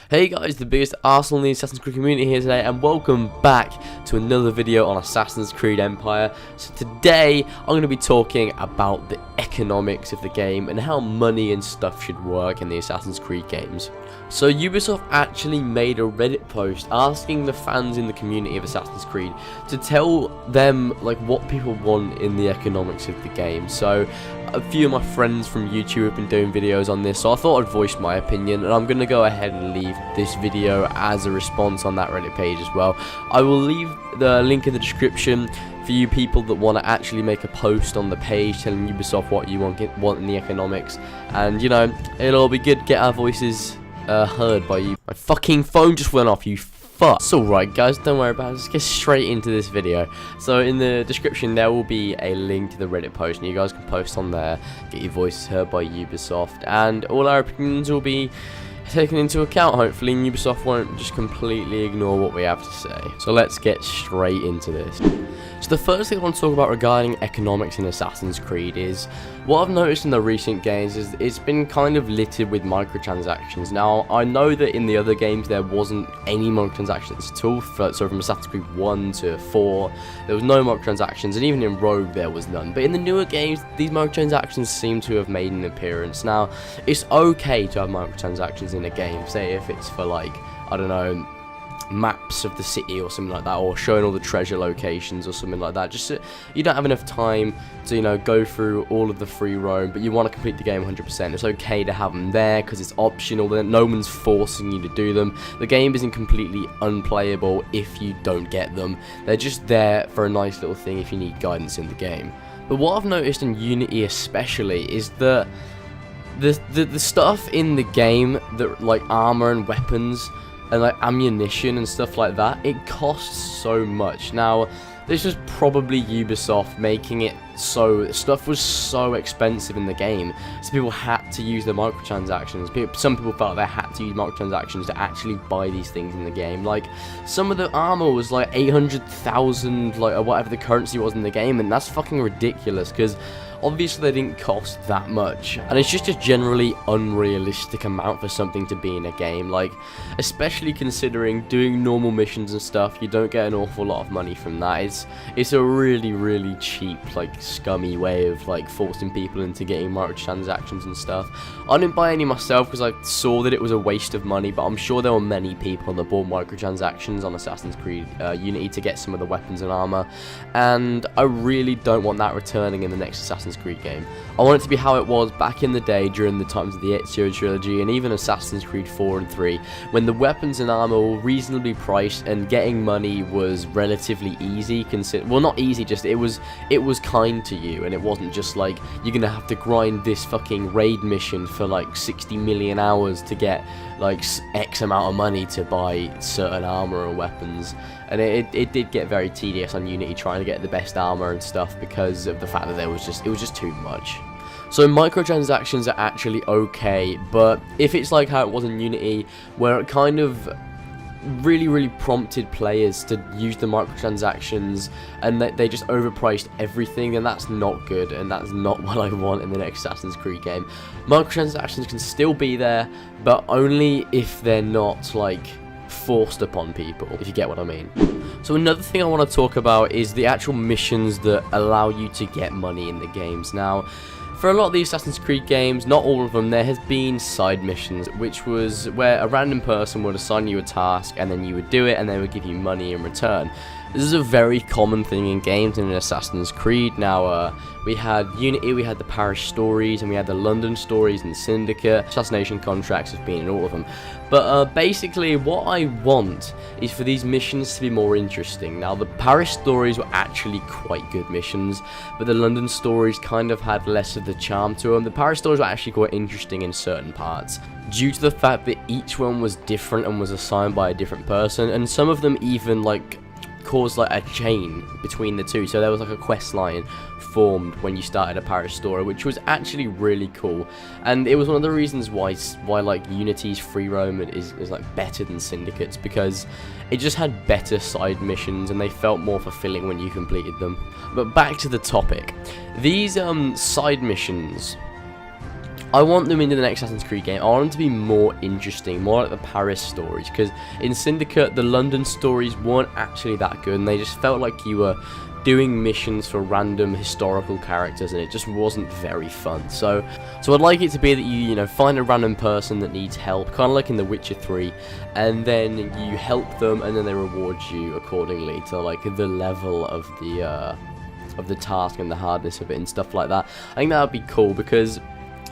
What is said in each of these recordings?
Hey guys, the biggest Arsenal in the Assassin's Creed community here today, and welcome back to another video on Assassin's Creed Empire. So today, I'm going to be talking about the economics of the game and how money and stuff should work in the Assassin's Creed games. So Ubisoft actually made a Reddit post asking the fans in the community of Assassin's Creed to tell them like what people want in the economics of the game. So a few of my friends from YouTube have been doing videos on this, so I thought I'd voice my opinion, and I'm going to go ahead and leave this video as a response on that Reddit page as well. I will leave the link in the description for you people that want to actually make a post on the page telling Ubisoft what you want in the economics, and you know, it'll all be good to get our voices heard by you. My fucking phone just went off, you fuck. It's alright guys, don't worry about it, let's get straight into this video. So in the description there will be a link to the Reddit post, and you guys can post on there, get your voices heard by Ubisoft, and all our opinions will be taken into account, hopefully, and Ubisoft won't just completely ignore what we have to say. So let's get straight into this. So the first thing I want to talk about regarding economics in Assassin's Creed is what I've noticed in the recent games is it's been kind of littered with microtransactions. Now, I know that in the other games there wasn't any microtransactions at all, so from Assassin's Creed 1 to 4, there was no microtransactions, and even in Rogue there was none. But in the newer games, these microtransactions seem to have made an appearance. Now, it's okay to have microtransactions in a game, say if it's for like, I don't know, maps of the city or something like that, or showing all the treasure locations or something like that, just so you don't have enough time to, you know, go through all of the free roam, but you want to complete the game 100%. It's okay to have them there because it's optional, then no one's forcing you to do them. The game isn't completely unplayable if you don't get them. They're just there for a nice little thing if you need guidance in the game. But what I've noticed in Unity especially is that the stuff in the game, that like armor and weapons and like ammunition and stuff like that, it costs so much. Now, this was probably Ubisoft making it so stuff was so expensive in the game, so people had to use the microtransactions. Some people felt they had to use microtransactions to actually buy these things in the game. Like, some of the armor was like 800,000, like, or whatever the currency was in the game, and that's fucking ridiculous, because obviously they didn't cost that much, and it's just a generally unrealistic amount for something to be in a game. Like, especially considering doing normal missions and stuff, you don't get an awful lot of money from that. It's a really cheap, like, scummy way of like forcing people into getting microtransactions and stuff. I didn't buy any myself because I saw that it was a waste of money, but I'm sure there were many people that bought microtransactions on Assassin's Creed Unity to get some of the weapons and armor, and I really don't want that returning in the next Assassin's Creed game. I want it to be how it was back in the day during the times of the Ezio trilogy and even Assassin's Creed 4 and 3, when the weapons and armor were reasonably priced and getting money was relatively easy. Well, not easy, just it was kind to you, and it wasn't just like you're gonna have to grind this fucking raid mission for like 60 million hours to get like X amount of money to buy certain armor and weapons. And it did get very tedious on Unity trying to get the best armor and stuff because of the fact that it was just too much. So microtransactions are actually okay, but if it's like how it was in Unity, where it kind of really prompted players to use the microtransactions and they just overpriced everything, then that's not good, and that's not what I want in the next Assassin's Creed game. Microtransactions can still be there, but only if they're not like forced upon people, if you get what I mean. So another thing I want to talk about is the actual missions that allow you to get money in the games. Now, for a lot of the Assassin's Creed games, not all of them, there has been side missions, which was where a random person would assign you a task and then you would do it and they would give you money in return. This is a very common thing in games and in Assassin's Creed. Now, we had Unity, we had the Paris stories, and we had the London stories and Syndicate. Assassination contracts have been in all of them. But basically, what I want is for these missions to be more interesting. Now, the Paris stories were actually quite good missions, but the London stories kind of had less of the charm to them. The Paris stories were actually quite interesting in certain parts, due to the fact that each one was different and was assigned by a different person, and some of them even, like, caused like a chain between the two. So there was like a quest line formed when you started a Paris story, which was actually really cool, and it was one of the reasons why like Unity's free roam is like better than Syndicate's, because it just had better side missions and they felt more fulfilling when you completed them. But back to the topic, these side missions I want them into the next Assassin's Creed game. I want them to be more interesting, more like the Paris stories, because in Syndicate, the London stories weren't actually that good, and they just felt like you were doing missions for random historical characters, and it just wasn't very fun. So I'd like it to be that you know, find a random person that needs help, kind of like in The Witcher 3, and then you help them, and then they reward you accordingly to like the level of the task and the hardness of it and stuff like that. I think that would be cool, because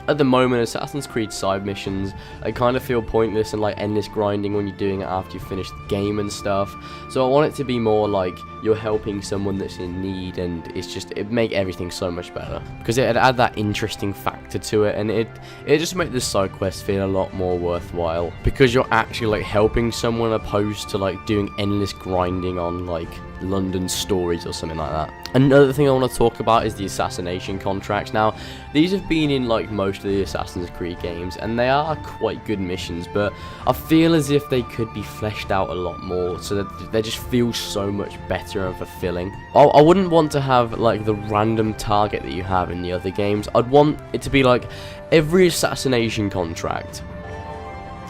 at the moment, Assassin's Creed side missions, they kind of feel pointless and like endless grinding when you're doing it after you finish the game and stuff. So I want it to be more like you're helping someone that's in need, and it'd make everything so much better, because it'd add that interesting factor to it, and it just make the side quest feel a lot more worthwhile, because you're actually like helping someone opposed to like doing endless grinding on like London stories or something like that. Another thing I want to talk about is the assassination contracts. Now, these have been in like most of the Assassin's Creed games, and they are quite good missions, but I feel as if they could be fleshed out a lot more, so that they just feel so much better and fulfilling. I wouldn't want to have like the random target that you have in the other games. I'd want it to be like every assassination contract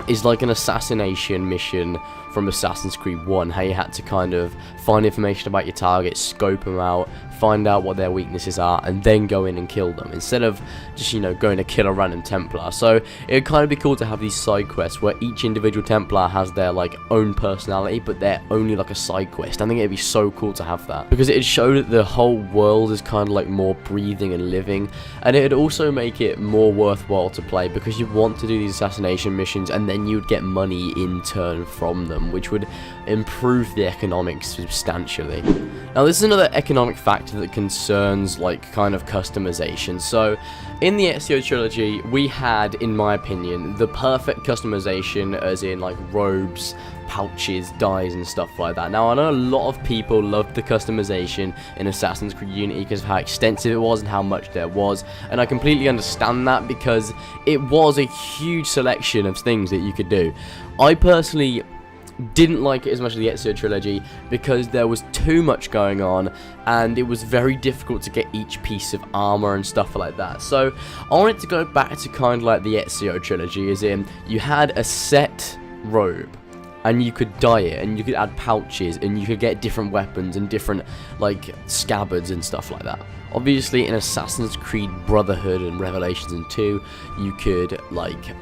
is like an assassination mission from Assassin's Creed 1, how you had to kind of find information about your targets, scope them out, find out what their weaknesses are, and then go in and kill them, instead of just, you know, going to kill a random Templar. So it would kind of be cool to have these side quests where each individual Templar has their like own personality, but they're only like a side quest. I think it'd be so cool to have that, because it'd show that the whole world is kind of like more breathing and living, and it'd also make it more worthwhile to play, because you want to do these assassination missions, and then you'd get money in turn from them, which would improve the economics substantially. Now, this is another economic factor that concerns like kind of customization. So in the Ezio trilogy, we had, in my opinion, the perfect customization, as in like robes, pouches, dyes and stuff like that. Now, I know a lot of people loved the customization in Assassin's Creed Unity because of how extensive it was and how much there was, and I completely understand that, because it was a huge selection of things that you could do. I personally didn't like it as much as the Ezio trilogy, because there was too much going on, and it was very difficult to get each piece of armor and stuff like that. So I wanted to go back to kind of like the Ezio trilogy, as in you had a set robe, and you could dye it, and you could add pouches, and you could get different weapons and different like scabbards and stuff like that. Obviously, in Assassin's Creed Brotherhood and Revelations 2, you could like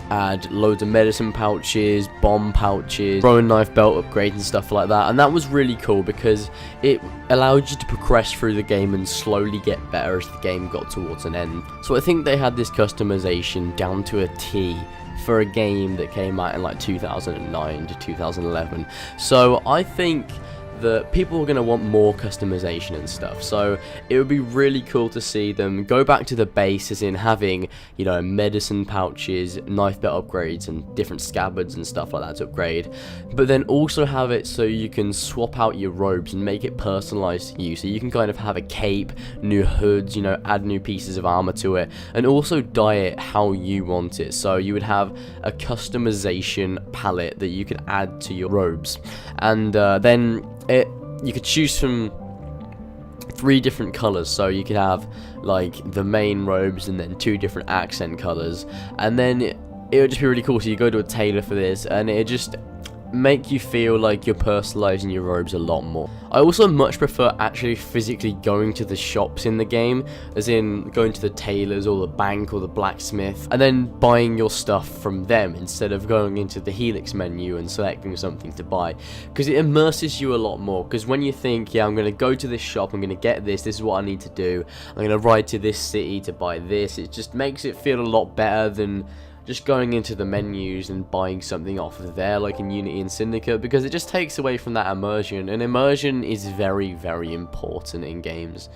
add loads of medicine pouches, bomb pouches, throwing knife belt upgrades and stuff like that, and that was really cool, because it allowed you to progress through the game and slowly get better as the game got towards an end. So I think they had this customization down to a T for a game that came out in like 2009 to 2011. So I think that people are going to want more customization and stuff, so it would be really cool to see them go back to the base, as in having, you know, medicine pouches, knife belt upgrades and different scabbards and stuff like that to upgrade, but then also have it so you can swap out your robes and make it personalized to you, so you can kind of have a cape, new hoods, you know, add new pieces of armor to it, and also dye it how you want it. So you would have a customization palette that you could add to your robes, and then you could choose from 3 different colors, so you could have like the main robes and then 2 different accent colors, and then it would just be really cool. So you go to a tailor for this, and it just make you feel like you're personalizing your robes a lot more. I also much prefer actually physically going to the shops in the game, as in going to the tailors or the bank or the blacksmith, and then buying your stuff from them instead of going into the Helix menu and selecting something to buy, because it immerses you a lot more. Because when you think, yeah, I'm going to go to this shop, I'm going to get this is what I need to do, I'm going to ride to this city to buy this, it just makes it feel a lot better than just going into the menus and buying something off of there, like in Unity and Syndicate, because it just takes away from that immersion, and immersion is very, very important in games.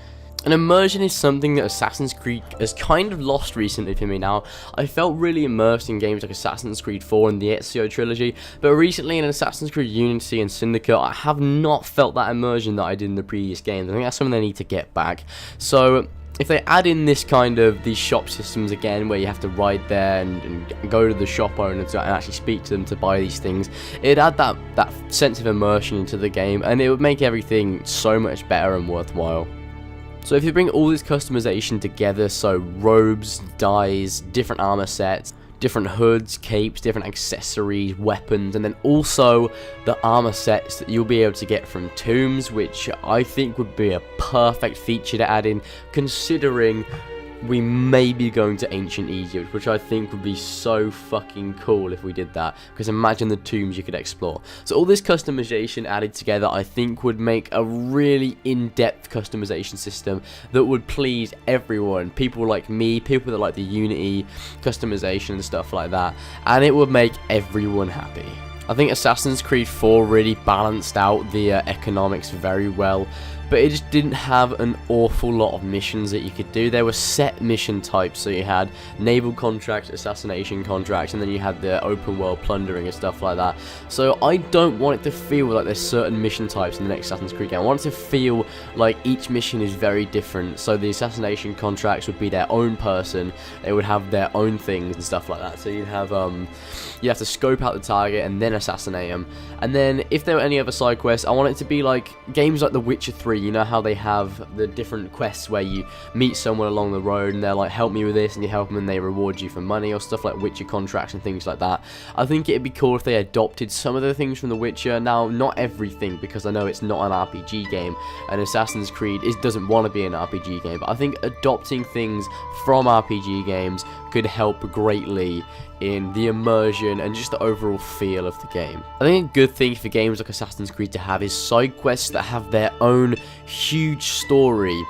And immersion is something that Assassin's Creed has kind of lost recently for me now. I felt really immersed in games like Assassin's Creed 4 and the Ezio trilogy, but recently in Assassin's Creed Unity and Syndicate, I have not felt that immersion that I did in the previous games. I think that's something they need to get back. So if they add in this kind of these shop systems again, where you have to ride there and go to the shop owner and actually speak to them to buy these things, it'd add that sense of immersion into the game, and it would make everything so much better and worthwhile. So if you bring all this customization together, so robes, dyes, different armor sets, different hoods, capes, different accessories, weapons, and then also the armor sets that you'll be able to get from tombs, which I think would be a perfect feature to add in, considering we may be going to ancient Egypt, which I think would be so fucking cool if we did that, because imagine the tombs you could explore. So all this customization added together, I think would make a really in-depth customization system that would please everyone, people like me, people that like the Unity customization and stuff like that, and it would make everyone happy. I think Assassin's Creed 4 really balanced out the economics very well, but it just didn't have an awful lot of missions that you could do. There were set mission types, so you had naval contracts, assassination contracts, and then you had the open world plundering and stuff like that. So I don't want it to feel like there's certain mission types in the next Assassin's Creed game. I want it to feel like each mission is very different. So the assassination contracts would be their own person, they would have their own things and stuff like that. So you'd have you have to scope out the target and then assassinate them. And then if there were any other side quests, I want it to be like games like The Witcher 3. You know how they have the different quests where you meet someone along the road and they're like, help me with this, and you help them and they reward you for money, or stuff like Witcher contracts and things like that. I think it'd be cool if they adopted some of the things from The Witcher. Now, not everything, because I know it's not an RPG game, and Assassin's Creed doesn't want to be an RPG game, but I think adopting things from RPG games could help greatly in the immersion and just the overall feel of the game. I think a good thing for games like Assassin's Creed to have is side quests that have their own huge story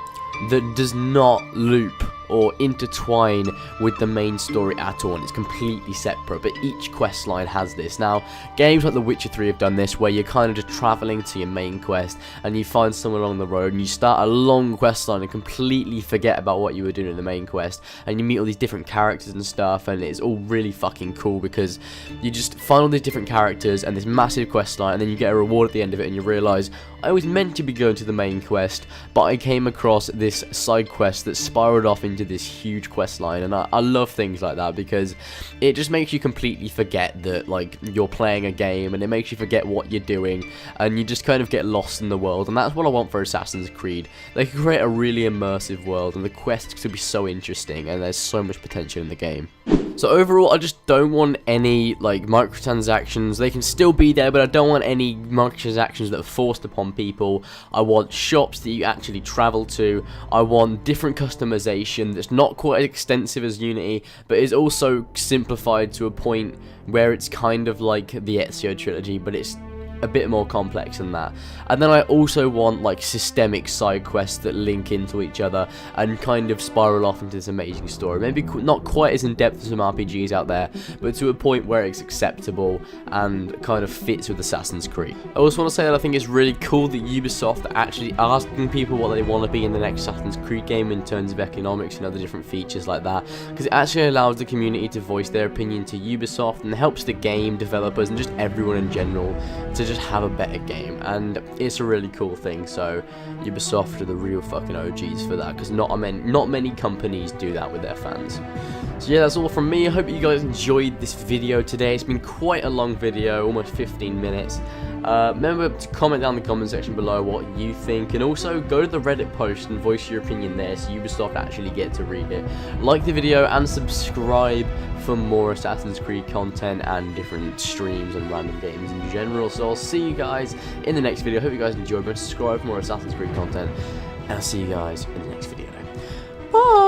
that does not loop or intertwine with the main story at all, and it's completely separate, but each quest line has this. Now, games like The Witcher 3 have done this, where you're kind of just traveling to your main quest, and you find someone along the road, and you start a long quest line and completely forget about what you were doing in the main quest, and you meet all these different characters and stuff, and it's all really fucking cool, because you just find all these different characters and this massive quest line, and then you get a reward at the end of it, and you realise, I was meant to be going to the main quest, but I came across this side quest that spiraled off into this huge quest line. And I love things like that, because it just makes you completely forget that like you're playing a game, and it makes you forget what you're doing, and you just kind of get lost in the world. And that's what I want for Assassin's Creed. They could create a really immersive world, and the quests could be so interesting, and there's so much potential in the game. So overall, I just don't want any like microtransactions. They can still be there, but I don't want any microtransactions that are forced upon people. I want shops that you actually travel to. I want different customization that's not quite as extensive as Unity, but is also simplified to a point where it's kind of like the Ezio trilogy, but it's a bit more complex than that. And then I also want like systemic side quests that link into each other and kind of spiral off into this amazing story. Maybe not quite as in depth as some RPGs out there, but to a point where it's acceptable and kind of fits with Assassin's Creed. I also want to say that I think it's really cool that Ubisoft are actually asking people what they want to be in the next Assassin's Creed game in terms of economics and other different features like that, because it actually allows the community to voice their opinion to Ubisoft, and helps the game developers and just everyone in general to just have a better game. And it's a really cool thing. So Ubisoft are the real fucking OGs for that, because not many companies do that with their fans. So yeah, that's all from me. I hope you guys enjoyed this video today. It's been quite a long video, almost 15 minutes. Remember to comment down in the comment section below what you think, and also go to the Reddit post and voice your opinion there, so Ubisoft actually get to read it. Like the video and subscribe for more Assassin's Creed content and different streams and random games in general. So I'll see you guys in the next video. Hope you guys enjoyed. Subscribe for more Assassin's Creed content, and I'll see you guys in the next video. Bye!